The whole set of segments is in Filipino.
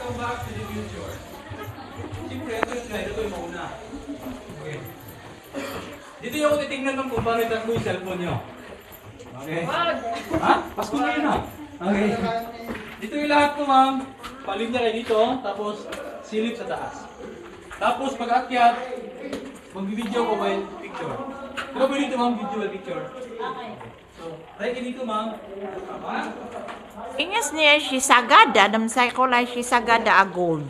Welcome back to the future. Siyempre, ito yung slide. Ito yung mauna. Okay. Dito yung ako titignan ng kung paano itakbo yung cellphone nyo. Okay. Ha? Pasko ngayon na. Okay. Dito yung lahat ko, ma'am. Palim niya kayo dito. Tapos, silip sa taas. Tapos, pag-akyat, mag-video ko by picture. Pero po dito, ma'am, video by picture. Okay. So, try kayo dito, ma'am. Inges niya si Sagada, damsay ko lang si Sagada a gold.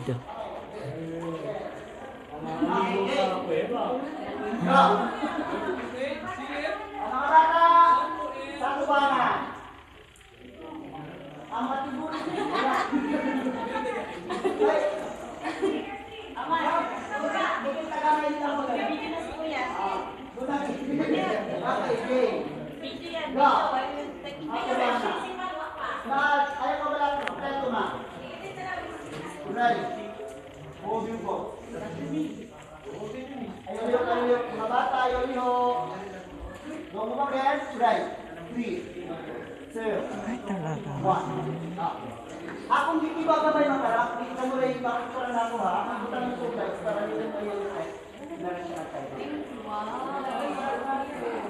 Akong hindi ba kamay matarap, hindi ka mo rin bakit ko rin ako ha, ang buta ng sugat, para nila mo yung effect, na rin siya tayo.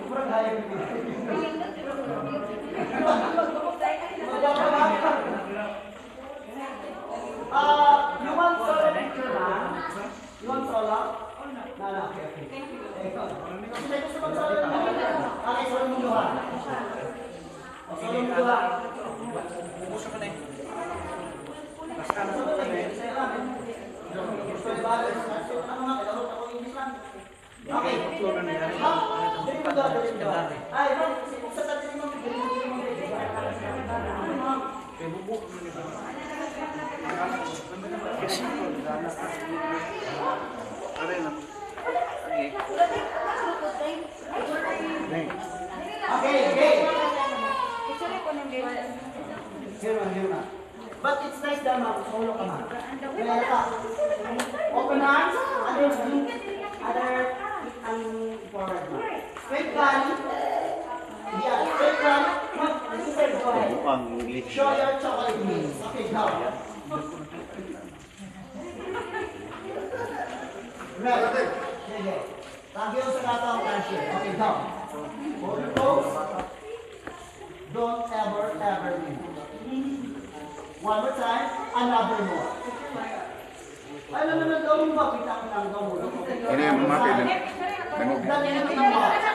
Murag hayag yung you want solo picture man? You want solo? Nana, okay. Kasi gusto mag-solo yung mga. Okay, solo yung luha. Solo yung luha. Puso ka na eh. Okay. But it's nice that ma'am, solo ka ma'am. Open hands, other forward ma'am. Straight gun. Yeah, straight gun. Show your chocolate wings. Okay, now. Right. Okay. Lagi sa katawang cashier. Okay, now. Hold your toes. Don't ever leave. One more time, another more. Ay, gawin mo ba? Kita ko lang gawin mo. Ini yang mati dan Dali na naman.